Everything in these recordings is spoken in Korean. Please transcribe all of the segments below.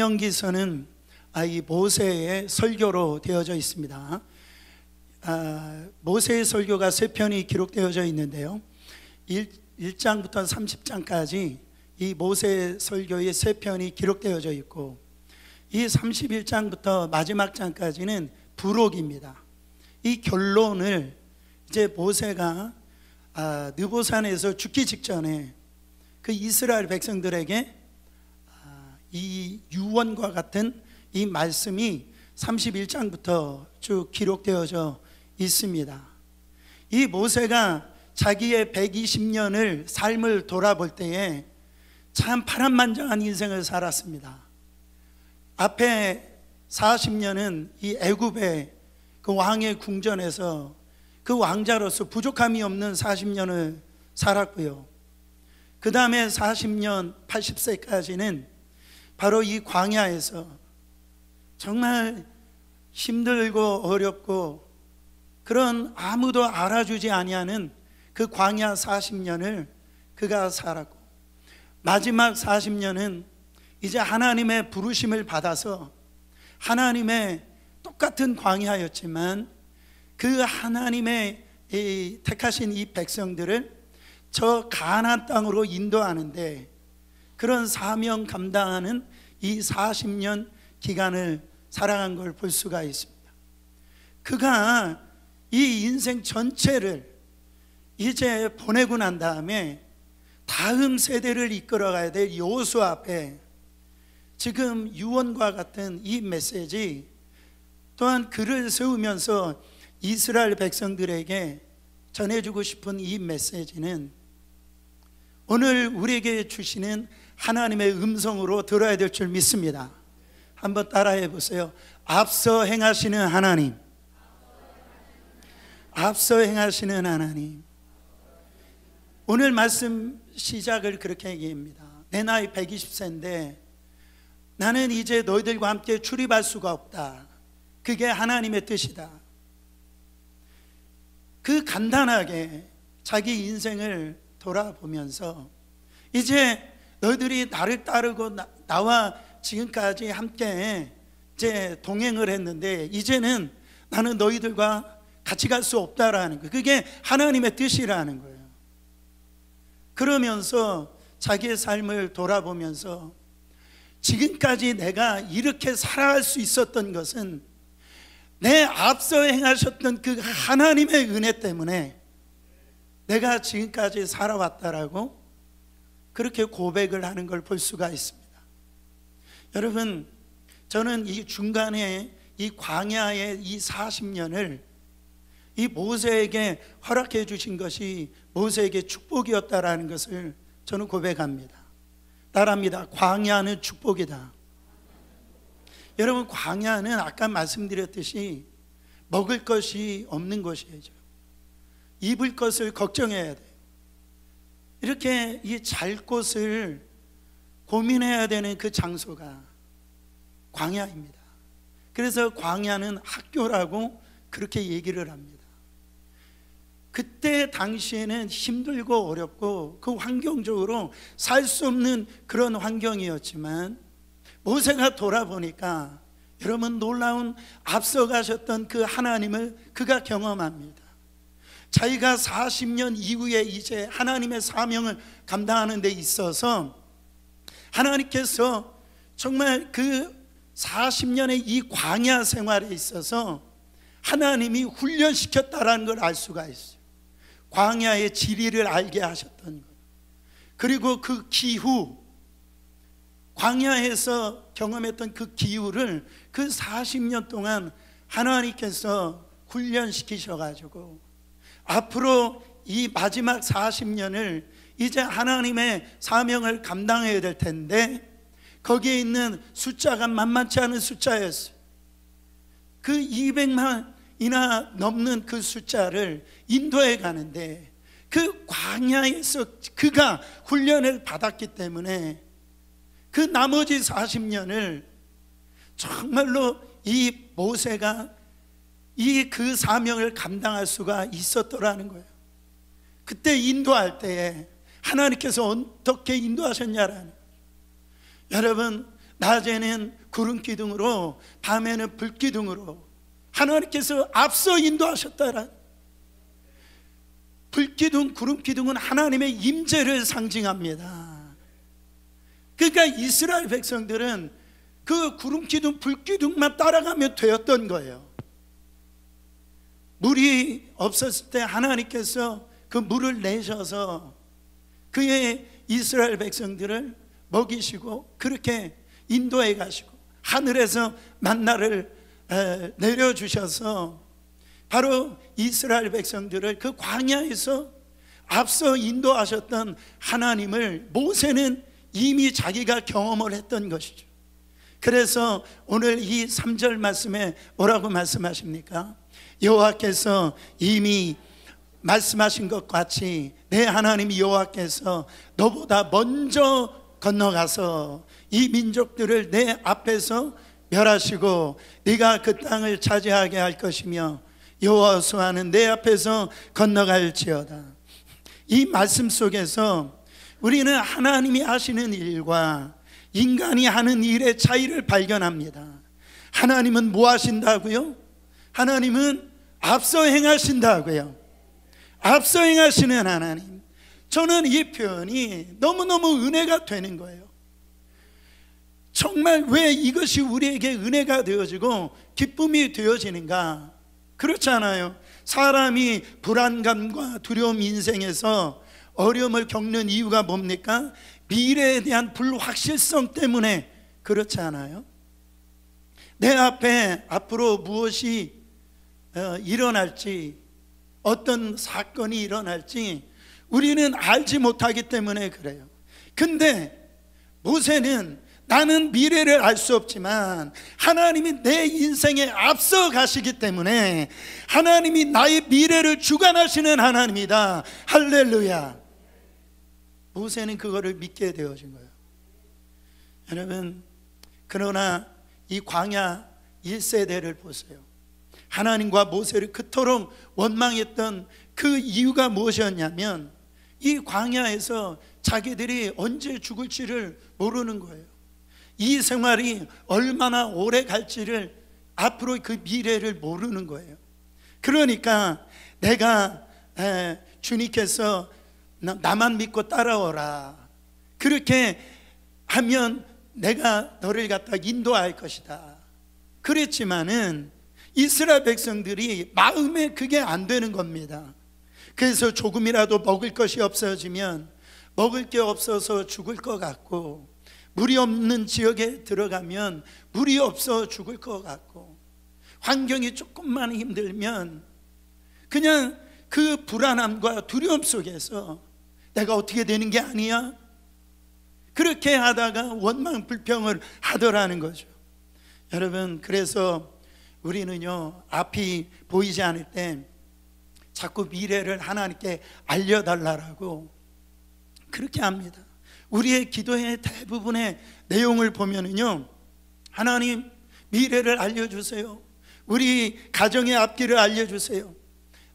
신명기서는 이 모세의 설교로 되어져 있습니다. 모세의 설교가 3편이 기록되어져 있는데요, 1장부터 30장까지 이 모세의 설교의 3편이 기록되어져 있고, 이 31장부터 마지막 장까지는 부록입니다. 이 결론을 이제 모세가 느보산에서 죽기 직전에 그 이스라엘 백성들에게 이 유언과 같은 이 말씀이 31장부터 쭉 기록되어져 있습니다. 이 모세가 자기의 120년을 삶을 돌아볼 때에 참 파란만장한 인생을 살았습니다. 앞에 40년은 이 애굽의 그 왕의 궁전에서 그 왕자로서 부족함이 없는 40년을 살았고요, 그 다음에 40년 80세까지는 바로 이 광야에서 정말 힘들고 어렵고 그런 아무도 알아주지 아니하는 그 광야 40년을 그가 살았고, 마지막 40년은 이제 하나님의 부르심을 받아서 하나님의 똑같은 광야였지만 그 하나님의 택하신 이 백성들을 저 가나안 땅으로 인도하는데 그런 사명 감당하는 이 40년 기간을 살아간 걸 볼 수가 있습니다. 그가 이 인생 전체를 이제 보내고 난 다음에 다음 세대를 이끌어가야 될 여호수아 앞에 지금 유언과 같은 이 메시지, 또한 그를 세우면서 이스라엘 백성들에게 전해주고 싶은 이 메시지는 오늘 우리에게 주시는 하나님의 음성으로 들어야 될 줄 믿습니다. 한번 따라해 보세요. 앞서 행하시는 하나님, 앞서 행하시는 하나님. 오늘 말씀 시작을 그렇게 얘기합니다. 내 나이 120세인데 나는 이제 너희들과 함께 출입할 수가 없다. 그게 하나님의 뜻이다. 그 간단하게 자기 인생을 돌아보면서 이제 너희들이 나를 따르고 나와 지금까지 함께 이제 동행을 했는데 이제는 나는 너희들과 같이 갈 수 없다라는 거예요. 그게 하나님의 뜻이라는 거예요. 그러면서 자기의 삶을 돌아보면서 지금까지 내가 이렇게 살아갈 수 있었던 것은 내 앞서 행하셨던 그 하나님의 은혜 때문에 내가 지금까지 살아왔다라고 그렇게 고백을 하는 걸 볼 수가 있습니다. 여러분, 저는 이 중간에 이 광야의 이 40년을 이 모세에게 허락해 주신 것이 모세에게 축복이었다라는 것을 저는 고백합니다. 따라합니다. 광야는 축복이다. 여러분, 광야는 아까 말씀드렸듯이 먹을 것이 없는 곳이에요. 입을 것을 걱정해야 돼요. 이렇게 이 잘 곳을 고민해야 되는 그 장소가 광야입니다. 그래서 광야는 학교라고 그렇게 얘기를 합니다. 그때 당시에는 힘들고 어렵고 그 환경적으로 살 수 없는 그런 환경이었지만 모세가 돌아보니까 여러분, 놀라운 앞서가셨던 그 하나님을 그가 경험합니다. 자기가 40년 이후에 이제 하나님의 사명을 감당하는 데 있어서 하나님께서 정말 그 40년의 이 광야 생활에 있어서 하나님이 훈련시켰다라는 걸 알 수가 있어요. 광야의 지리를 알게 하셨던 것, 그리고 그 기후, 광야에서 경험했던 그 기후를 그 40년 동안 하나님께서 훈련시키셔가지고 앞으로 이 마지막 40년을 이제 하나님의 사명을 감당해야 될 텐데 거기에 있는 숫자가 만만치 않은 숫자였어요. 그 200만이나 넘는 그 숫자를 인도해 가는데 그 광야에서 그가 훈련을 받았기 때문에 그 나머지 40년을 정말로 이 모세가 이 그 사명을 감당할 수가 있었더라는 거예요. 그때 인도할 때에 하나님께서 어떻게 인도하셨냐라는 거예요. 여러분, 낮에는 구름 기둥으로, 밤에는 불 기둥으로 하나님께서 앞서 인도하셨다라. 불 기둥, 구름 기둥은 하나님의 임재를 상징합니다. 그러니까 이스라엘 백성들은 그 구름 기둥, 불 기둥만 따라가면 되었던 거예요. 물이 없었을 때 하나님께서 그 물을 내셔서 그의 이스라엘 백성들을 먹이시고 그렇게 인도해 가시고 하늘에서 만나를 내려주셔서 바로 이스라엘 백성들을 그 광야에서 앞서 인도하셨던 하나님을 모세는 이미 자기가 경험을 했던 것이죠. 그래서 오늘 이 3절 말씀에 뭐라고 말씀하십니까? 여호와께서 이미 말씀하신 것 같이 내 하나님 여호와께서 너보다 먼저 건너가서 이 민족들을 내 앞에서 멸하시고 네가 그 땅을 차지하게 할 것이며 여호와는 내 앞에서 건너갈지어다. 이 말씀 속에서 우리는 하나님이 하시는 일과 인간이 하는 일의 차이를 발견합니다. 하나님은 뭐 하신다고요? 하나님은 앞서 행하신다고요. 앞서 행하시는 하나님. 저는 이 표현이 너무너무 은혜가 되는 거예요. 정말 왜 이것이 우리에게 은혜가 되어지고 기쁨이 되어지는가? 그렇잖아요. 사람이 불안감과 두려움 인생에서 어려움을 겪는 이유가 뭡니까? 미래에 대한 불확실성 때문에 그렇지 않아요? 내 앞에 앞으로 무엇이 일어날지, 어떤 사건이 일어날지 우리는 알지 못하기 때문에 그래요. 근데 모세는 나는 미래를 알 수 없지만 하나님이 내 인생에 앞서 가시기 때문에 하나님이 나의 미래를 주관하시는 하나님이다. 할렐루야. 모세는 그거를 믿게 되어진 거예요. 여러분, 그러나 이 광야 1세대를 보세요. 하나님과 모세를 그토록 원망했던 그 이유가 무엇이었냐면 이 광야에서 자기들이 언제 죽을지를 모르는 거예요. 이 생활이 얼마나 오래 갈지를, 앞으로 그 미래를 모르는 거예요. 그러니까 내가 주님께서 나만 믿고 따라오라, 그렇게 하면 내가 너를 갖다 인도할 것이다. 그랬지만은 이스라엘 백성들이 마음에 그게 안 되는 겁니다. 그래서 조금이라도 먹을 것이 없어지면 먹을 게 없어서 죽을 것 같고, 물이 없는 지역에 들어가면 물이 없어 죽을 것 같고, 환경이 조금만 힘들면 그냥 그 불안함과 두려움 속에서 내가 어떻게 되는 게 아니야? 그렇게 하다가 원망 불평을 하더라는 거죠. 여러분, 그래서 우리는요, 앞이 보이지 않을 때 자꾸 미래를 하나님께 알려달라고 그렇게 합니다. 우리의 기도의 대부분의 내용을 보면은요, 하나님 미래를 알려주세요. 우리 가정의 앞길을 알려주세요.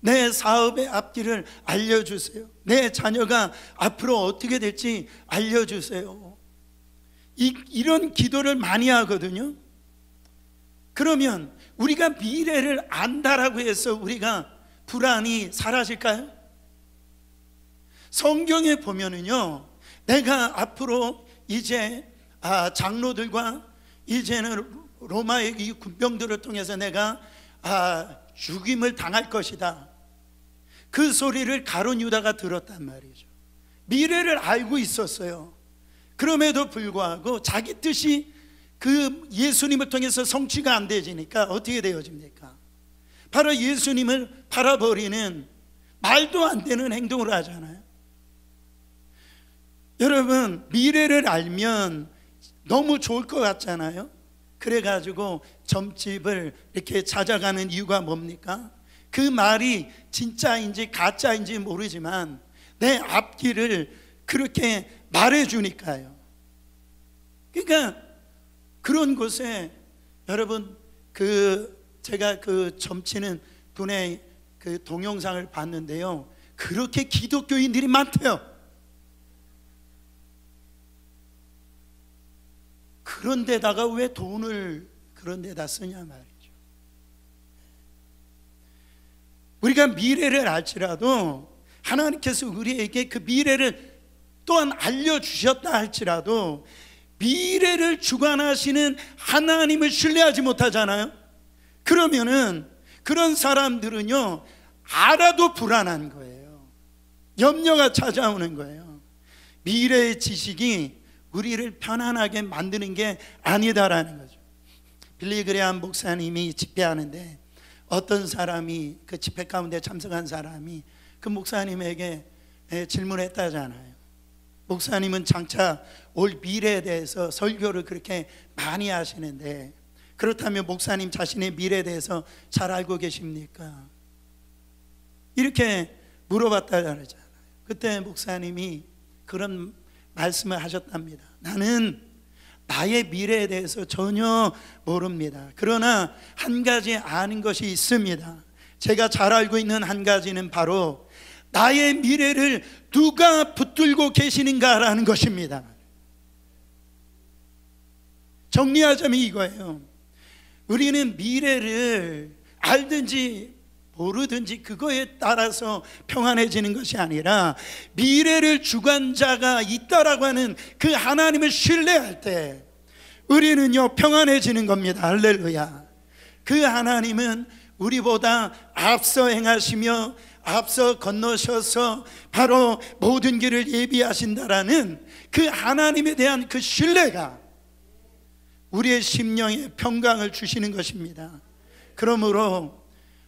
내 사업의 앞길을 알려주세요. 내 자녀가 앞으로 어떻게 될지 알려주세요. 이런 기도를 많이 하거든요. 그러면 우리가 미래를 안다라고 해서 우리가 불안이 사라질까요? 성경에 보면은요, 내가 앞으로 이제 장로들과 이제는 로마의 이 군병들을 통해서 내가 죽임을 당할 것이다, 그 소리를 가룟 유다가 들었단 말이죠. 미래를 알고 있었어요. 그럼에도 불구하고 자기 뜻이 그 예수님을 통해서 성취가 안 되지니까 어떻게 되어집니까? 바로 예수님을 팔아버리는 말도 안 되는 행동을 하잖아요. 여러분, 미래를 알면 너무 좋을 것 같잖아요. 그래가지고 점집을 이렇게 찾아가는 이유가 뭡니까? 그 말이 진짜인지 가짜인지 모르지만 내 앞길을 그렇게 말해주니까요. 그러니까 그런 곳에 여러분, 제가 그 점치는 분의 그 동영상을 봤는데요, 그렇게 기독교인들이 많대요. 그런 데다가 왜 돈을 그런 데다 쓰냐 말이죠. 우리가 미래를 알지라도 하나님께서 우리에게 그 미래를 또한 알려주셨다 할지라도 미래를 주관하시는 하나님을 신뢰하지 못하잖아요. 그러면은 그런 사람들은요, 알아도 불안한 거예요. 염려가 찾아오는 거예요. 미래의 지식이 우리를 편안하게 만드는 게 아니다라는 거죠. 빌리 그레이엄 목사님이 집회하는데 어떤 사람이, 그 집회 가운데 참석한 사람이 그 목사님에게 질문했다잖아요. 목사님은 장차 올 미래에 대해서 설교를 그렇게 많이 하시는데 그렇다면 목사님 자신의 미래에 대해서 잘 알고 계십니까? 이렇게 물어봤다 그러잖아요. 그때 목사님이 그런 말씀을 하셨답니다. 나는 나의 미래에 대해서 전혀 모릅니다. 그러나 한 가지 아는 것이 있습니다. 제가 잘 알고 있는 한 가지는 바로 나의 미래를 누가 붙들고 계시는가라는 것입니다. 정리하자면 이거예요. 우리는 미래를 알든지 모르든지 그거에 따라서 평안해지는 것이 아니라 미래를 주관자가 있다라고 하는 그 하나님을 신뢰할 때 우리는요 평안해지는 겁니다. 할렐루야. 그 하나님은 우리보다 앞서 행하시며 앞서 건너셔서 바로 모든 길을 예비하신다라는 그 하나님에 대한 그 신뢰가 우리의 심령에 평강을 주시는 것입니다. 그러므로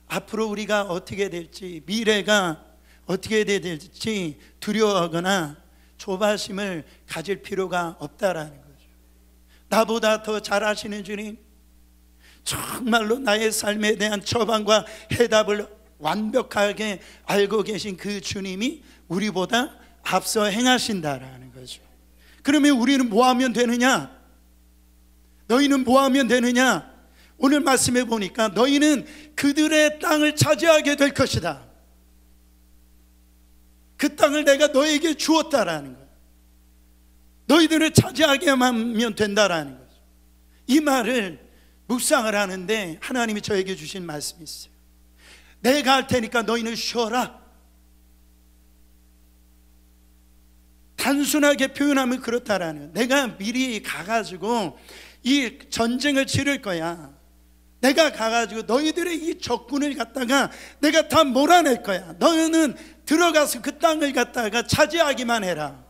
앞으로 우리가 어떻게 될지, 미래가 어떻게 될지 두려워하거나 조바심을 가질 필요가 없다라는 거죠. 나보다 더 잘 아시는 주님, 정말로 나의 삶에 대한 처방과 해답을 완벽하게 알고 계신 그 주님이 우리보다 앞서 행하신다라는 거죠. 그러면 우리는 뭐 하면 되느냐? 너희는 뭐 하면 되느냐? 오늘 말씀해 보니까 너희는 그들의 땅을 차지하게 될 것이다. 그 땅을 내가 너에게 주었다라는 거예요. 너희들을 차지하게 하면 된다라는 거죠. 이 말을 묵상을 하는데 하나님이 저에게 주신 말씀이 있어요. 내가 할 테니까 너희는 쉬어라. 단순하게 표현하면 그렇다라는, 내가 미리 가가지고 이 전쟁을 치를 거야. 내가 가가지고 너희들의 이 적군을 갖다가 내가 다 몰아낼 거야. 너희는 들어가서 그 땅을 갖다가 차지하기만 해라.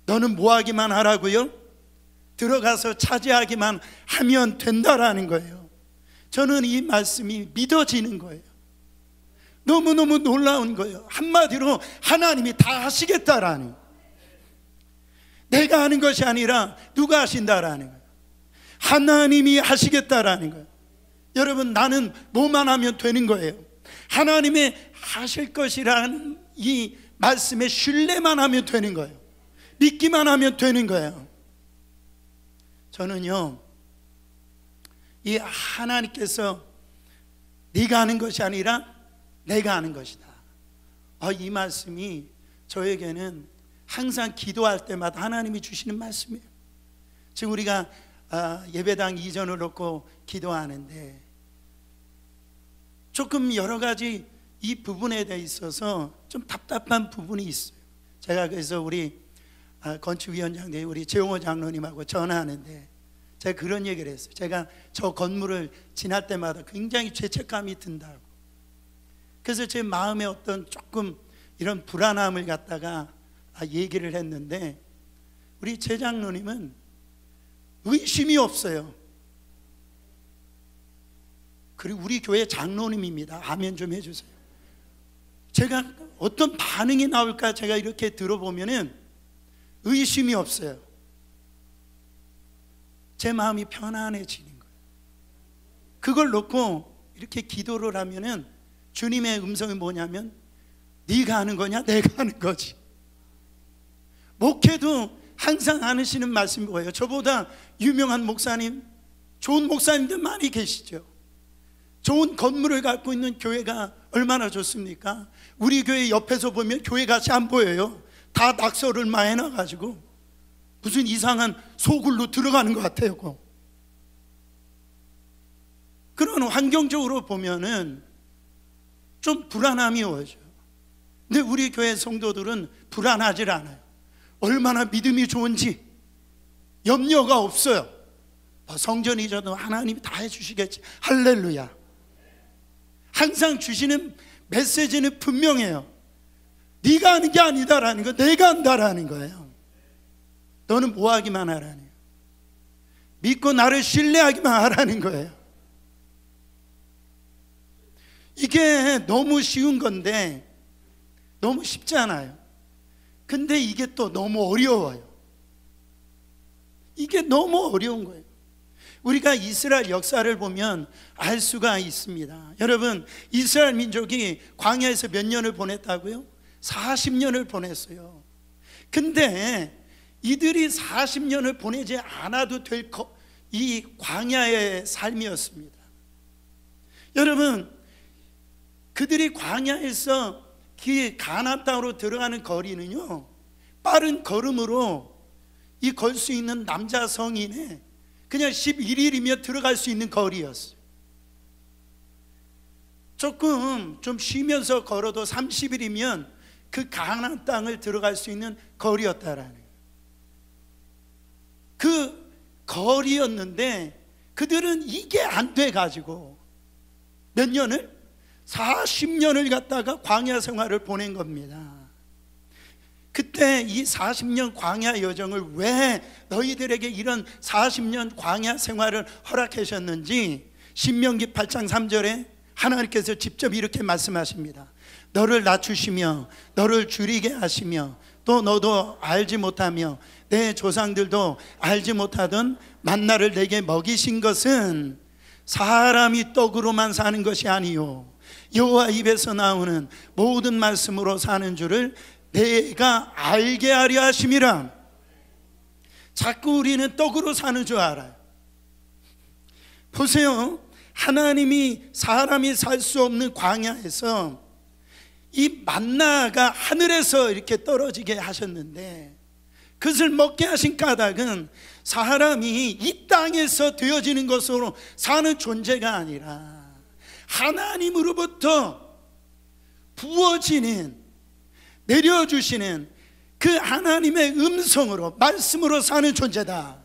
너는 뭐 하기만 하라고요? 들어가서 차지하기만 하면 된다라는 거예요. 저는 이 말씀이 믿어지는 거예요. 너무너무 놀라운 거예요. 한마디로 하나님이 다 하시겠다라는, 내가 하는 것이 아니라 누가 하신다라는 거예요. 하나님이 하시겠다라는 거예요. 여러분, 나는 뭐만 하면 되는 거예요. 하나님의 하실 것이라는 이 말씀에 신뢰만 하면 되는 거예요. 믿기만 하면 되는 거예요. 저는요, 이 하나님께서 네가 하는 것이 아니라 내가 하는 것이다, 이 말씀이 저에게는 항상 기도할 때마다 하나님이 주시는 말씀이에요. 지금 우리가 예배당 이전을 놓고 기도하는데 조금 여러 가지 이 부분에 대해 있어서 좀 답답한 부분이 있어요. 제가 그래서 우리 건축위원장님, 우리 재용호 장로님하고 전화하는데 제가 그런 얘기를 했어요. 제가 저 건물을 지날 때마다 굉장히 죄책감이 든다고. 그래서 제 마음에 어떤 조금 이런 불안함을 갖다가 얘기를 했는데 우리 재 장로님은 의심이 없어요. 그리고 우리 교회 장로님입니다. 아멘 좀 해주세요. 제가 어떤 반응이 나올까 제가 이렇게 들어보면은 의심이 없어요. 제 마음이 편안해지는 거예요. 그걸 놓고 이렇게 기도를 하면은 주님의 음성이 뭐냐면 네가 하는 거냐 내가 하는 거지. 목회도 항상 하시는 말씀이 뭐예요? 저보다 유명한 목사님, 좋은 목사님들 많이 계시죠. 좋은 건물을 갖고 있는 교회가 얼마나 좋습니까? 우리 교회 옆에서 보면 교회 같이 안 보여요. 다 낙서를 많이 해놔가지고 무슨 이상한 소굴로 들어가는 것 같아요. 그런 환경적으로 보면은 좀 불안함이 오죠. 근데 우리 교회 성도들은 불안하지 않아요. 얼마나 믿음이 좋은지 염려가 없어요. 성전 이전도 하나님이 다 해주시겠지. 할렐루야. 항상 주시는 메시지는 분명해요. 네가 하는 게 아니다라는 거, 내가 한다라는 거예요. 너는 뭐 하기만 하라는 거예요. 믿고 나를 신뢰하기만 하라는 거예요. 이게 너무 쉬운 건데 너무 쉽지 않아요. 근데 이게 또 너무 어려워요. 이게 너무 어려운 거예요. 우리가 이스라엘 역사를 보면 알 수가 있습니다. 여러분, 이스라엘 민족이 광야에서 몇 년을 보냈다고요? 40년을 보냈어요. 근데 이들이 40년을 보내지 않아도 될 이 광야의 삶이었습니다. 여러분, 그들이 광야에서 가나안 땅으로 들어가는 거리는요, 빠른 걸음으로 이 걸 수 있는 남자 성인의 그냥 11일이면 들어갈 수 있는 거리였어요. 조금 좀 쉬면서 걸어도 30일이면 그 가나안 땅을 들어갈 수 있는 거리였다라는 거예요. 그 거리였는데 그들은 이게 안 돼가지고 몇 년을? 40년을 갖다가 광야 생활을 보낸 겁니다. 그때 이 40년 광야 여정을 왜 너희들에게 이런 40년 광야 생활을 허락하셨는지 신명기 8장 3절에 하나님께서 직접 이렇게 말씀하십니다. 너를 낮추시며 너를 줄이게 하시며 또 너도 알지 못하며 내 조상들도 알지 못하던 만나를 내게 먹이신 것은 사람이 떡으로만 사는 것이 아니요 여호와 입에서 나오는 모든 말씀으로 사는 줄을 내가 알게 하려 하심이라. 자꾸 우리는 떡으로 사는 줄 알아요. 보세요, 하나님이 사람이 살 수 없는 광야에서 이 만나가 하늘에서 이렇게 떨어지게 하셨는데 그것을 먹게 하신 까닭은 사람이 이 땅에서 되어지는 것으로 사는 존재가 아니라 하나님으로부터 부어지는, 내려주시는 그 하나님의 음성으로, 말씀으로 사는 존재다.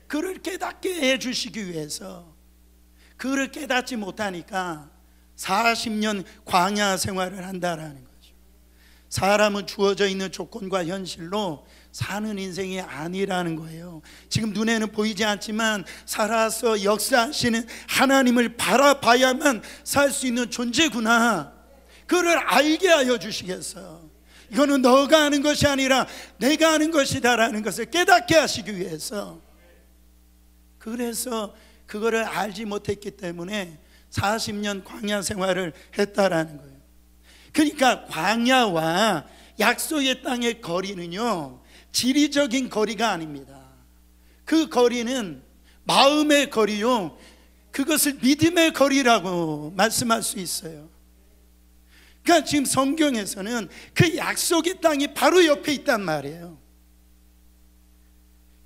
그를 깨닫게 해주시기 위해서, 그를 깨닫지 못하니까 40년 광야 생활을 한다라는 거죠. 사람은 주어져 있는 조건과 현실로 사는 인생이 아니라는 거예요. 지금 눈에는 보이지 않지만 살아서 역사하시는 하나님을 바라봐야만 살 수 있는 존재구나. 그를 알게 하여 주시겠어요. 이거는 너가 하는 것이 아니라 내가 하는 것이다라는 것을 깨닫게 하시기 위해서, 그래서 그거를 알지 못했기 때문에 40년 광야 생활을 했다라는 거예요. 그러니까 광야와 약속의 땅의 거리는요, 지리적인 거리가 아닙니다. 그 거리는 마음의 거리요, 그것을 믿음의 거리라고 말씀할 수 있어요. 그러니까 지금 성경에서는 그 약속의 땅이 바로 옆에 있단 말이에요.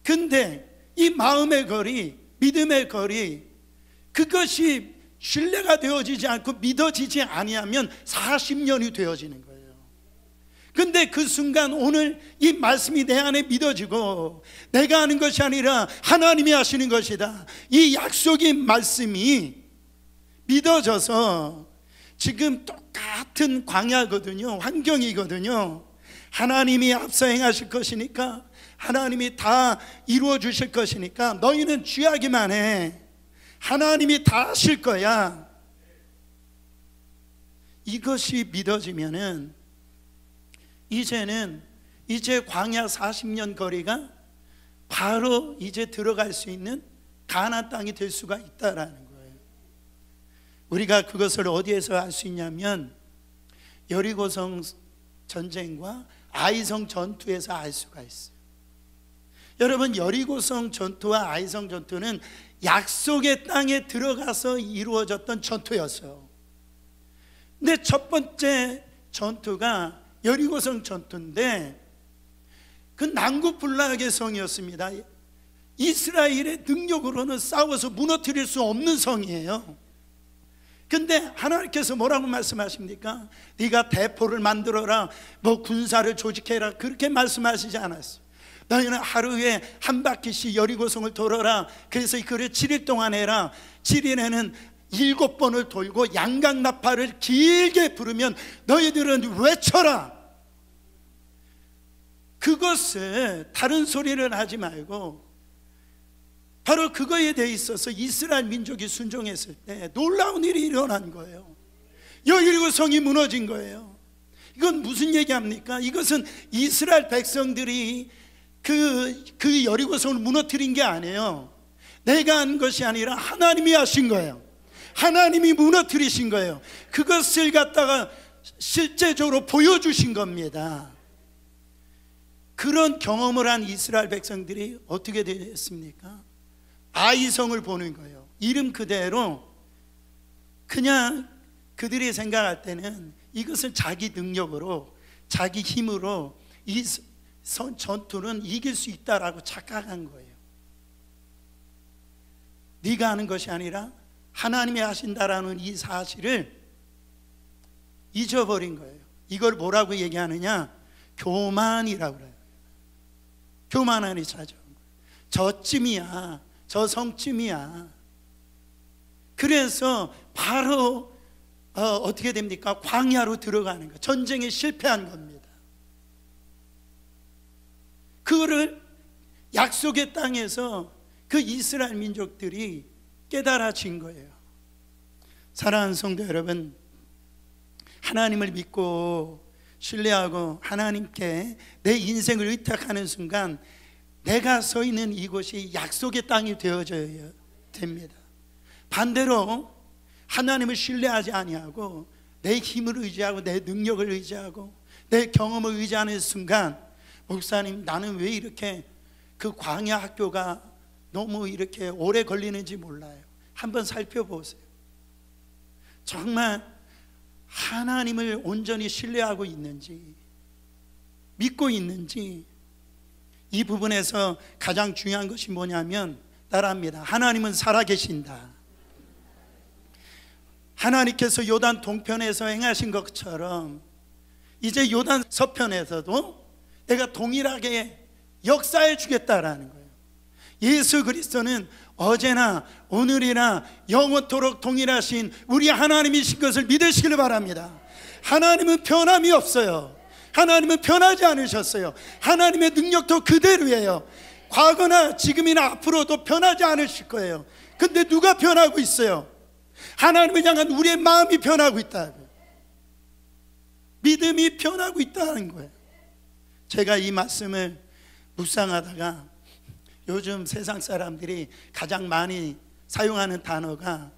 근데 이 마음의 거리, 믿음의 거리, 그것이 신뢰가 되어지지 않고 믿어지지 아니하면 40년이 되어지는 거예요. 근데 그 순간 오늘 이 말씀이 내 안에 믿어지고 내가 하는 것이 아니라 하나님이 하시는 것이다, 이 약속의 말씀이 믿어져서 지금 똑같은 광야거든요, 환경이거든요. 하나님이 앞서 행하실 것이니까, 하나님이 다 이루어 주실 것이니까 너희는 취하기만 해, 하나님이 다 하실 거야. 이것이 믿어지면은 이제 광야 40년 거리가 바로 이제 들어갈 수 있는 가나안 땅이 될 수가 있다라는 거예요. 우리가 그것을 어디에서 알 수 있냐면 여리고성 전쟁과 아이성 전투에서 알 수가 있어요. 여러분, 여리고성 전투와 아이성 전투는 약속의 땅에 들어가서 이루어졌던 전투였어요. 근데 첫 번째 전투가 여리고성 전투인데 그 난국불락의 성이었습니다. 이스라엘의 능력으로는 싸워서 무너뜨릴 수 없는 성이에요. 근데 하나님께서 뭐라고 말씀하십니까? 네가 대포를 만들어라, 뭐 군사를 조직해라, 그렇게 말씀하시지 않았어요. 너희는 하루에 한 바퀴씩 여리고성을 돌아라. 그래서 그를 7일 동안 해라. 7일에는 7번을 돌고 양강나팔을 길게 부르면 너희들은 외쳐라. 그것을 다른 소리를 하지 말고 바로 그거에 대해 있어서 이스라엘 민족이 순종했을 때 놀라운 일이 일어난 거예요. 여리고성이 무너진 거예요. 이건 무슨 얘기합니까? 이것은 이스라엘 백성들이 그 여리고성을 무너뜨린 게 아니에요. 내가 한 것이 아니라 하나님이 하신 거예요. 하나님이 무너뜨리신 거예요. 그것을 갖다가 실제적으로 보여주신 겁니다. 그런 경험을 한 이스라엘 백성들이 어떻게 됐습니까? 아이성을 보는 거예요. 이름 그대로 그냥 그들이 생각할 때는 이것은 자기 능력으로, 자기 힘으로 이 전투는 이길 수 있다라고 착각한 거예요. 네가 하는 것이 아니라 하나님이 하신다라는 이 사실을 잊어버린 거예요. 이걸 뭐라고 얘기하느냐? 교만이라고 그래요. 교만하니 찾아온 거예요. 저쯤이야, 저 성쯤이야. 그래서 바로 어떻게 됩니까? 광야로 들어가는 거예요. 전쟁에 실패한 겁니다. 그거를 약속의 땅에서 그 이스라엘 민족들이 깨달아진 거예요. 사랑하는 성도 여러분, 하나님을 믿고 신뢰하고 하나님께 내 인생을 의탁하는 순간 내가 서 있는 이곳이 약속의 땅이 되어져야 됩니다. 반대로 하나님을 신뢰하지 아니하고 내 힘을 의지하고 내 능력을 의지하고 내 경험을 의지하는 순간, 목사님 나는 왜 이렇게 그 광야 학교가 너무 이렇게 오래 걸리는지 몰라요. 한번 살펴보세요. 정말 하나님을 온전히 신뢰하고 있는지, 믿고 있는지. 이 부분에서 가장 중요한 것이 뭐냐면 따라합니다. 하나님은 살아계신다. 하나님께서 요단 동편에서 행하신 것처럼 이제 요단 서편에서도 내가 동일하게 역사해 주겠다라는 거예요. 예수 그리스도는 어제나 오늘이나 영원토록 동일하신 우리 하나님이신 것을 믿으시길 바랍니다. 하나님은 변함이 없어요. 하나님은 변하지 않으셨어요. 하나님의 능력도 그대로예요. 과거나 지금이나 앞으로도 변하지 않으실 거예요. 근데 누가 변하고 있어요? 하나님을 향한 우리의 마음이 변하고 있다고요. 믿음이 변하고 있다는 거예요. 제가 이 말씀을 묵상하다가 요즘 세상 사람들이 가장 많이 사용하는 단어가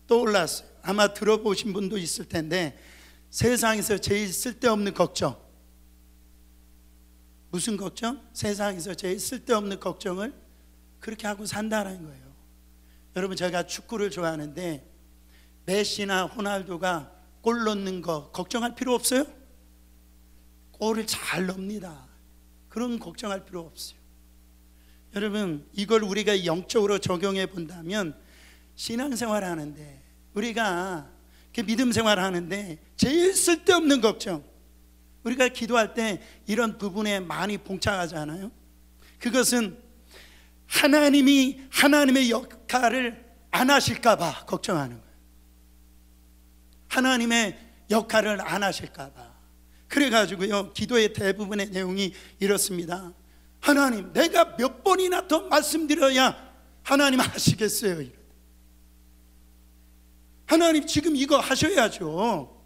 떠올랐어요. 아마 들어보신 분도 있을 텐데, 세상에서 제일 쓸데없는 걱정. 무슨 걱정? 세상에서 제일 쓸데없는 걱정을 그렇게 하고 산다는 거예요. 여러분, 제가 축구를 좋아하는데 메시나 호날두가 골 넣는 거 걱정할 필요 없어요? 골을 잘 넣습니다. 그런 걱정할 필요 없어요. 여러분, 이걸 우리가 영적으로 적용해 본다면 신앙생활 하는데, 우리가 믿음 생활 하는데 제일 쓸데없는 걱정, 우리가 기도할 때 이런 부분에 많이 봉착하잖아요. 그것은 하나님이 하나님의 역할을 안 하실까 봐 걱정하는 거예요. 하나님의 역할을 안 하실까 봐. 그래가지고요, 기도의 대부분의 내용이 이렇습니다. 하나님, 내가 몇 번이나 더 말씀드려야 하나님 하시겠어요? 하나님, 지금 이거 하셔야죠.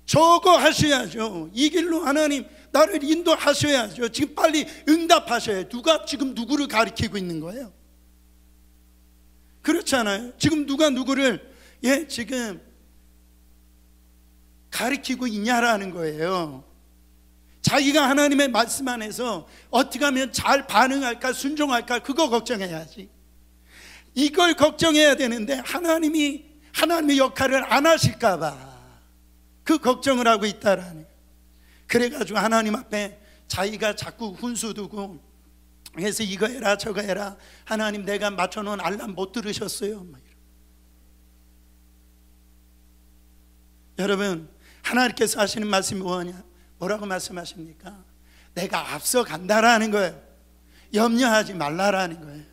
저거 하셔야죠. 이 길로 하나님 나를 인도하셔야죠. 지금 빨리 응답하셔야. 누가 지금 누구를 가리키고 있는 거예요? 그렇잖아요. 지금 누가 누구를 지금 가리키고 있냐라는 거예요. 자기가 하나님의 말씀 안에서 어떻게 하면 잘 반응할까, 순종할까, 그거 걱정해야지. 이걸 걱정해야 되는데 하나님의 역할을 안 하실까 봐 그 걱정을 하고 있다라는 거예요. 그래가지고 하나님 앞에 자기가 자꾸 훈수 두고, 그래서 이거 해라 저거 해라, 하나님 내가 맞춰놓은 알람 못 들으셨어요. 여러분, 하나님께서 하시는 말씀이 뭐라고 말씀하십니까? 내가 앞서 간다라는 거예요. 염려하지 말라라는 거예요.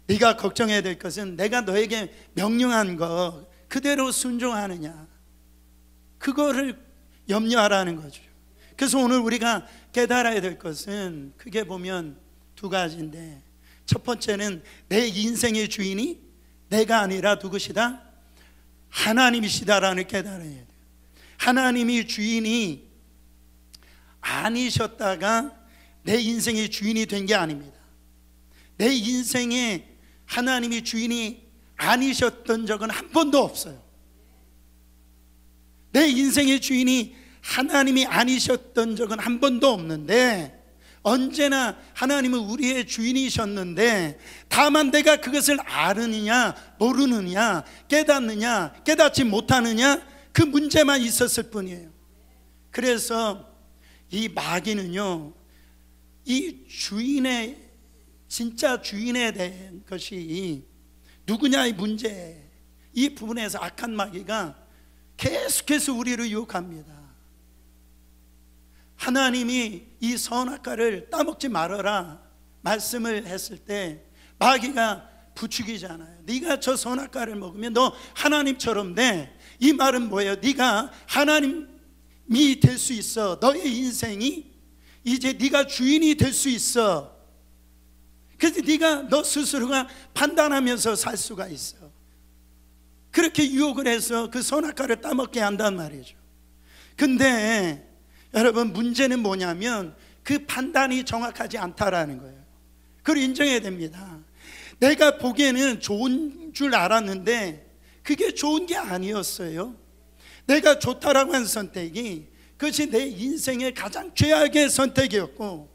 네가 걱정해야 될 것은 내가 너에게 명령한 거 그대로 순종하느냐, 그거를 염려하라는 거죠. 그래서 오늘 우리가 깨달아야 될 것은 크게 보면 두 가지인데, 첫 번째는 내 인생의 주인이 내가 아니라 누구시다? 하나님이시다라는 깨달아야 돼요. 하나님이 주인이 아니셨다가 내 인생의 주인이 된 게 아닙니다. 내 인생에 하나님이 주인이 아니셨던 적은 한 번도 없어요. 내 인생의 주인이 하나님이 아니셨던 적은 한 번도 없는데, 언제나 하나님은 우리의 주인이셨는데, 다만 내가 그것을 아느냐 모르느냐, 깨닫느냐 깨닫지 못하느냐, 그 문제만 있었을 뿐이에요. 그래서 이 마귀는요, 이 주인의, 진짜 주인에 대한 것이 누구냐의 문제, 이 부분에서 악한 마귀가 계속해서 우리를 유혹합니다. 하나님이 이 선악과를 따먹지 말아라 말씀을 했을 때 마귀가 부추기잖아요. 네가 저 선악과를 먹으면 너 하나님처럼 돼. 이 말은 뭐예요? 네가 하나님이 될 수 있어. 너의 인생이 이제 네가 주인이 될 수 있어. 그래서 네가 너 스스로가 판단하면서 살 수가 있어. 그렇게 유혹을 해서 그 선악과를 따먹게 한단 말이죠. 근데 여러분, 문제는 뭐냐면 그 판단이 정확하지 않다라는 거예요. 그걸 인정해야 됩니다. 내가 보기에는 좋은 줄 알았는데 그게 좋은 게 아니었어요. 내가 좋다라고 한 선택이 그것이 내 인생의 가장 최악의 선택이었고,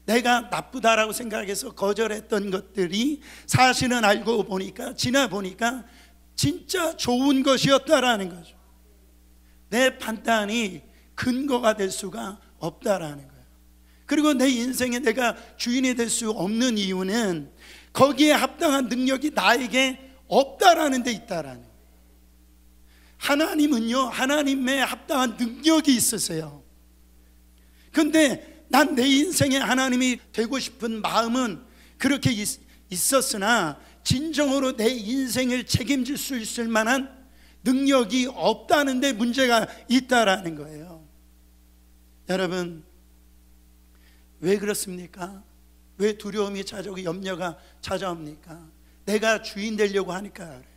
내가 나쁘다라고 생각해서 거절했던 것들이 사실은 알고 보니까, 지나 보니까 진짜 좋은 것이었다라는 거죠. 내 판단이 근거가 될 수가 없다라는 거예요. 그리고 내 인생에 내가 주인이 될 수 없는 이유는 거기에 합당한 능력이 나에게 없다라는 데 있다라는 거예요. 하나님은요, 하나님의 합당한 능력이 있으세요. 근데 난 내 인생에 하나님이 되고 싶은 마음은 그렇게 있었으나 진정으로 내 인생을 책임질 수 있을 만한 능력이 없다는 데 문제가 있다라는 거예요. 여러분, 왜 그렇습니까? 왜 두려움이 찾아오고 염려가 찾아옵니까? 내가 주인 되려고 하니까 그래요.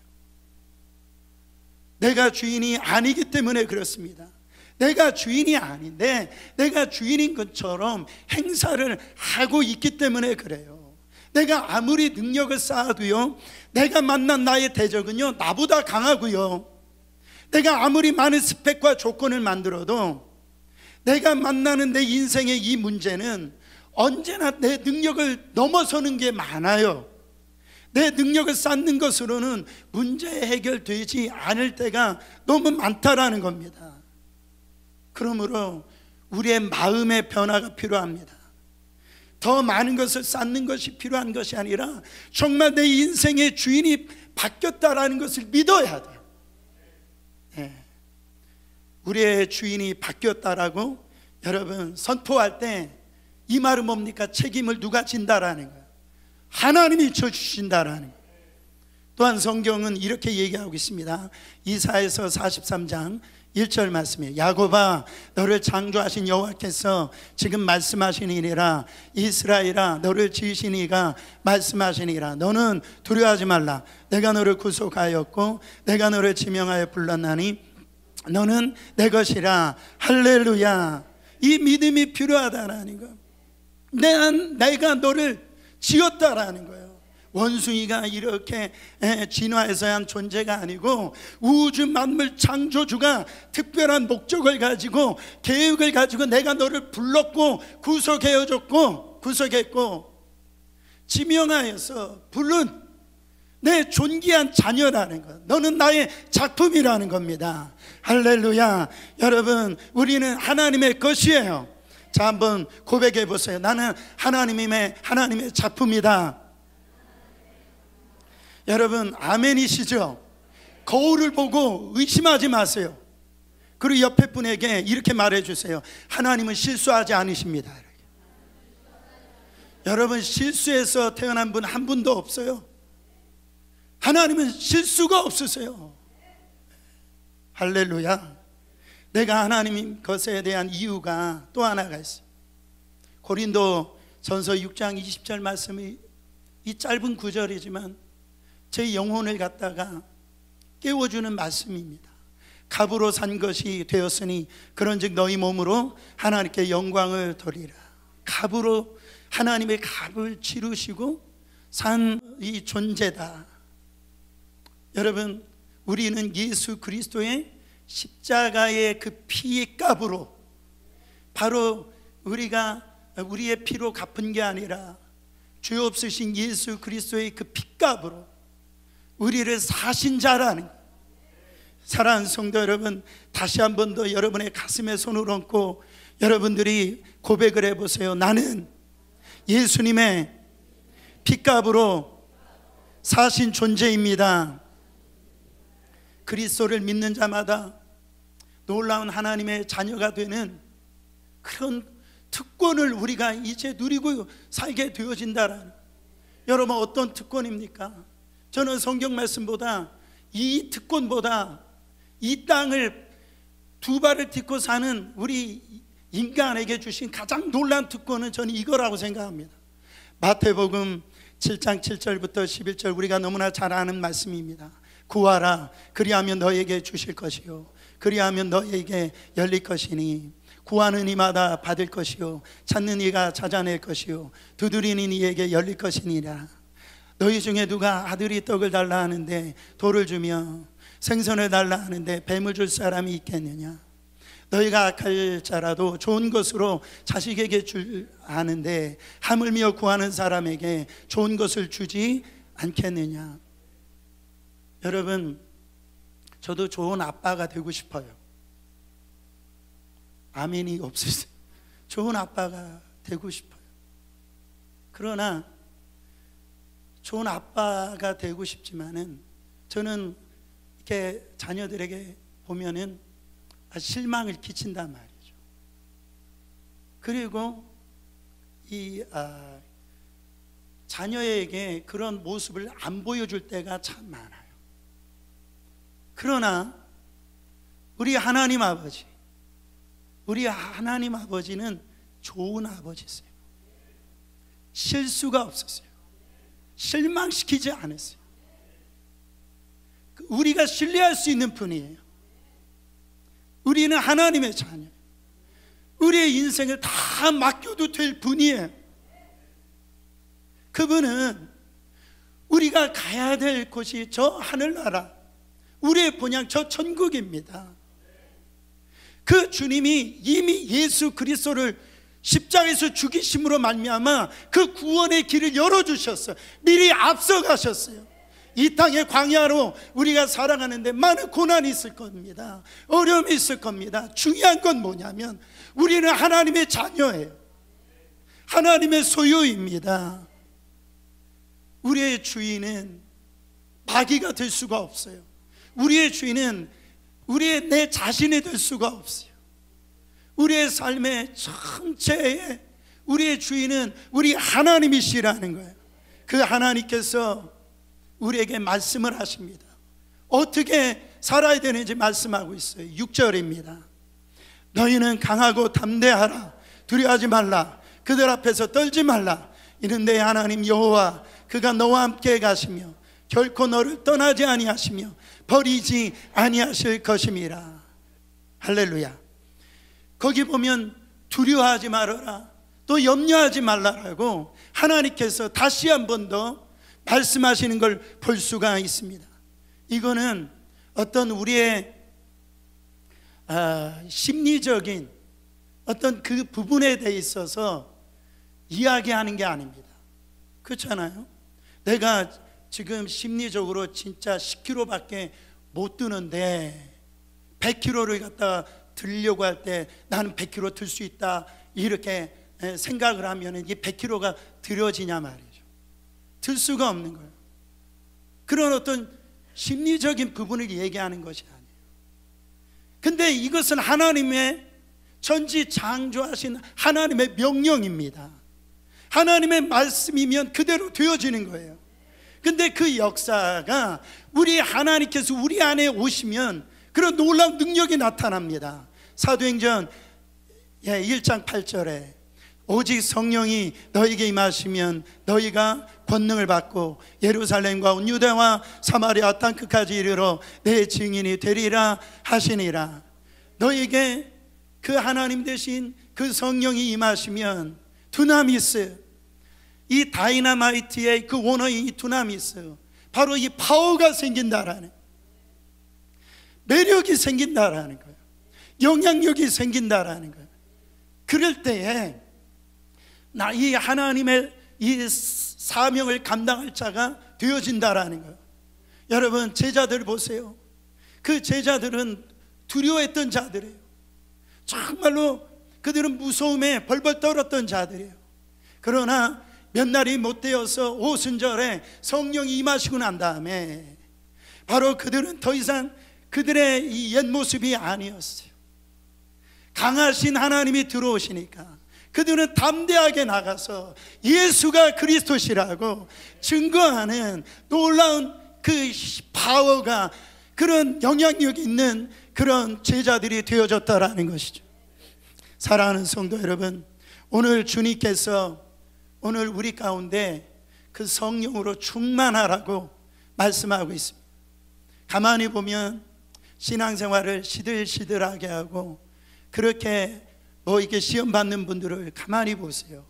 내가 주인이 아니기 때문에 그렇습니다. 내가 주인이 아닌데 내가 주인인 것처럼 행사를 하고 있기 때문에 그래요. 내가 아무리 능력을 쌓아도요, 내가 만난 나의 대적은요 나보다 강하고요, 내가 아무리 많은 스펙과 조건을 만들어도 내가 만나는 내 인생의 이 문제는 언제나 내 능력을 넘어서는 게 많아요. 내 능력을 쌓는 것으로는 문제 해결되지 않을 때가 너무 많다라는 겁니다. 그러므로 우리의 마음의 변화가 필요합니다. 더 많은 것을 쌓는 것이 필요한 것이 아니라 정말 내 인생의 주인이 바뀌었다라는 것을 믿어야 돼요. 네. 우리의 주인이 바뀌었다라고 여러분 선포할 때 이 말은 뭡니까? 책임을 누가 진다라는 거예요. 하나님이 져주신다라는 거예요. 또한 성경은 이렇게 얘기하고 있습니다. 이사야서 43장 1절 말씀이에요. 야곱아, 너를 창조하신 여호와께서 지금 말씀하시니라. 이스라엘아, 너를 지으신 이가 말씀하시니라. 너는 두려워하지 말라. 내가 너를 구속하였고 내가 너를 지명하여 불렀나니 너는 내 것이라. 할렐루야. 이 믿음이 필요하다라는 거. 내가 너를 지었다라는 거예요. 원숭이가 이렇게 진화해서 한 존재가 아니고 우주 만물 창조주가 특별한 목적을 가지고 계획을 가지고 내가 너를 불렀고 구속했고 지명하여서 부른 내 존귀한 자녀라는 것. 너는 나의 작품이라는 겁니다. 할렐루야. 여러분, 우리는 하나님의 것이에요. 자, 한번 고백해 보세요. 나는 하나님의 작품이다. 여러분, 아멘이시죠? 거울을 보고 의심하지 마세요. 그리고 옆에 분에게 이렇게 말해 주세요. 하나님은 실수하지 않으십니다. 여러분, 실수해서 태어난 분 한 분도 없어요. 하나님은 실수가 없으세요. 할렐루야. 내가 하나님 것에 대한 이유가 또 하나가 있어요. 고린도 전서 6장 20절 말씀이 이 짧은 구절이지만 제 영혼을 갖다가 깨워주는 말씀입니다. 값으로 산 것이 되었으니 그런즉 너희 몸으로 하나님께 영광을 돌리라. 값으로 하나님의 값을 치르시고 산 이 존재다. 여러분, 우리는 예수 그리스도의 십자가의 그 피의 값으로, 바로 우리가 우리의 피로 갚은 게 아니라 죄 없으신 예수 그리스도의 그 피값으로 우리를 사신 자라는 거예요. 사랑하는 성도 여러분, 다시 한 번 더 여러분의 가슴에 손을 얹고 여러분들이 고백을 해보세요. 나는 예수님의 피값으로 사신 존재입니다. 그리스도를 믿는 자마다 놀라운 하나님의 자녀가 되는 그런 특권을 우리가 이제 누리고 살게 되어진다라는. 여러분, 어떤 특권입니까? 저는 성경 말씀보다 이 특권보다 이 땅을 두 발을 딛고 사는 우리 인간에게 주신 가장 놀라운 특권은 저는 이거라고 생각합니다. 마태복음 7장 7절부터 11절, 우리가 너무나 잘 아는 말씀입니다. 구하라, 그리하면 너에게 주실 것이요 그리하면 너에게 열릴 것이니 구하는 이마다 받을 것이요 찾는 이가 찾아낼 것이요 두드리는 이에게 열릴 것이니라. 너희 중에 누가 아들이 떡을 달라 하는데 돌을 주며 생선을 달라 하는데 뱀을 줄 사람이 있겠느냐? 너희가 악할 자라도 좋은 것으로 자식에게 줄 아는데 하물며 구하는 사람에게 좋은 것을 주지 않겠느냐? 여러분, 저도 좋은 아빠가 되고 싶어요. 아멘이 없으세요? 좋은 아빠가 되고 싶어요. 그러나 좋은 아빠가 되고 싶지만은 저는 이렇게 자녀들에게 보면은 실망을 끼친단 말이죠. 그리고 이 자녀에게 그런 모습을 안 보여줄 때가 참 많아요. 그러나 우리 하나님 아버지는 좋은 아버지세요. 실수가 없었어요. 실망시키지 않았어요. 우리가 신뢰할 수 있는 분이에요. 우리는 하나님의 자녀예요. 우리의 인생을 다 맡겨도 될 분이에요. 그분은 우리가 가야 될 곳이 저 하늘나라, 우리의 본향 저 천국입니다. 그 주님이 이미 예수 그리스도를 십자가에서 죽이심으로 말미암아 그 구원의 길을 열어주셨어요. 미리 앞서가셨어요. 이 땅의 광야로 우리가 살아가는데 많은 고난이 있을 겁니다. 어려움이 있을 겁니다. 중요한 건 뭐냐면 우리는 하나님의 자녀예요. 하나님의 소유입니다. 우리의 주인은 마귀가 될 수가 없어요. 우리의 주인은 내 자신이 될 수가 없어요. 우리의 삶의 전체에 우리의 주인은 우리 하나님이시라는 거예요. 그 하나님께서 우리에게 말씀을 하십니다. 어떻게 살아야 되는지 말씀하고 있어요. 6절입니다. 너희는 강하고 담대하라. 두려워하지 말라. 그들 앞에서 떨지 말라. 이는 내 하나님 여호와 그가 너와 함께 가시며 결코 너를 떠나지 아니하시며 버리지 아니하실 것임이라. 할렐루야. 거기 보면 두려워하지 말아라, 또 염려하지 말라라고 하나님께서 다시 한 번 더 말씀하시는 걸 볼 수가 있습니다. 이거는 어떤 우리의 심리적인 어떤 그 부분에 대해 있어서 이야기하는 게 아닙니다. 그렇잖아요. 내가 지금 심리적으로 진짜 10kg밖에 못 드는데 100kg를 갖다가 들려고 할 때 나는 100kg 들 수 있다, 이렇게 생각을 하면 이게 100kg가 들어지냐 말이죠. 들 수가 없는 거예요. 그런 어떤 심리적인 부분을 얘기하는 것이 아니에요. 근데 이것은 하나님의 전지창조하신 하나님의 명령입니다. 하나님의 말씀이면 그대로 되어지는 거예요. 근데 그 역사가 우리 하나님께서 우리 안에 오시면 그런 놀라운 능력이 나타납니다. 사도행전 1장 8절에 오직 성령이 너희에게 임하시면 너희가 권능을 받고 예루살렘과 온 유대와 사마리아 땅끝까지 이르러 내 증인이 되리라 하시니라. 너희에게 그 하나님 대신 그 성령이 임하시면 두나미스, 이 다이너마이트의 그 원어인 이 두나미스, 바로 이 파워가 생긴다라는, 매력이 생긴다라는 거예요. 영향력이 생긴다라는 거예요. 그럴 때에 나 이 하나님의 이 사명을 감당할 자가 되어진다라는 거예요. 여러분, 제자들 보세요. 그 제자들은 두려워했던 자들이에요. 정말로 그들은 무서움에 벌벌 떨었던 자들이에요. 그러나 몇 날이 못 되어서 오순절에 성령이 임하시고 난 다음에 바로 그들은 더 이상 그들의 이 옛 모습이 아니었어요. 강하신 하나님이 들어오시니까 그들은 담대하게 나가서 예수가 그리스도시라고 증거하는 놀라운 그 파워가, 그런 영향력 있는 그런 제자들이 되어졌다라는 것이죠. 사랑하는 성도 여러분, 오늘 주님께서 오늘 우리 가운데 그 성령으로 충만하라고 말씀하고 있습니다. 가만히 보면 신앙생활을 시들시들하게 하고 그렇게 이렇게 시험 받는 분들을 가만히 보세요.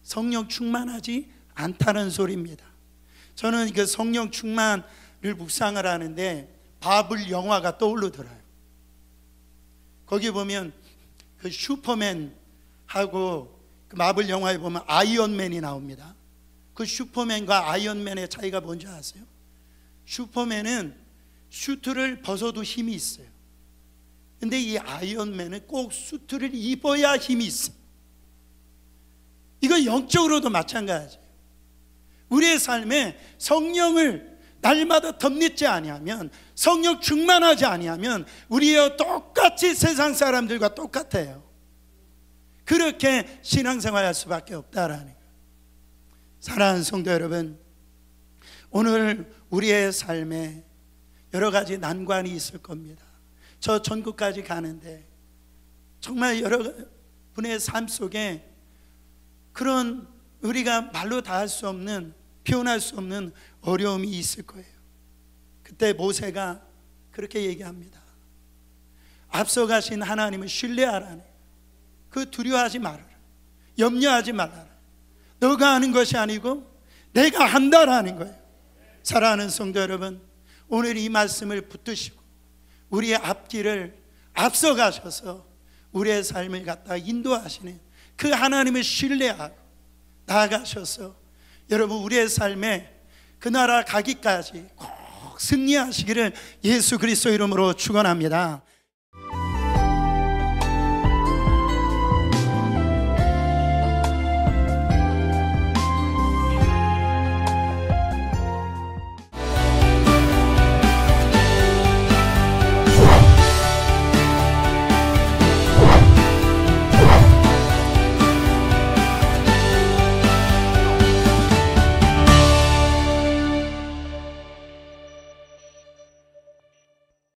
성령 충만하지 않다는 소리입니다. 저는 그 성령 충만을 묵상을 하는데 바블 영화가 떠오르더라고요. 거기 보면 그 슈퍼맨하고 그 마블 영화에 보면 아이언맨이 나옵니다. 그 슈퍼맨과 아이언맨의 차이가 뭔지 아세요? 슈퍼맨은 슈트를 벗어도 힘이 있어요. 근데 이 아이언맨은 꼭 수트를 입어야 힘이 있어. 이거 영적으로도 마찬가지예요. 우리의 삶에 성령을 날마다 덧입지 아니하면, 성령 충만하지 아니하면 우리와 똑같이 세상 사람들과 똑같아요. 그렇게 신앙생활할 수밖에 없다라는 거예요. 사랑하는 성도 여러분, 오늘 우리의 삶에 여러 가지 난관이 있을 겁니다. 저 전국까지 가는데 정말 여러분의 삶 속에 그런 우리가 말로 다 할 수 없는, 표현할 수 없는 어려움이 있을 거예요. 그때 모세가 그렇게 얘기합니다. 앞서가신 하나님을 신뢰하라는, 그 두려워하지 말아라, 염려하지 말아라. 너가 하는 것이 아니고 내가 한다라는 거예요. 사랑하는 성도 여러분, 오늘 이 말씀을 붙드시고 우리의 앞길을 앞서가셔서 우리의 삶을 갖다 인도하시는 그 하나님을 신뢰하고 나아가셔서 여러분 우리의 삶에 그 나라 가기까지 꼭 승리하시기를 예수 그리스도 이름으로 축원합니다.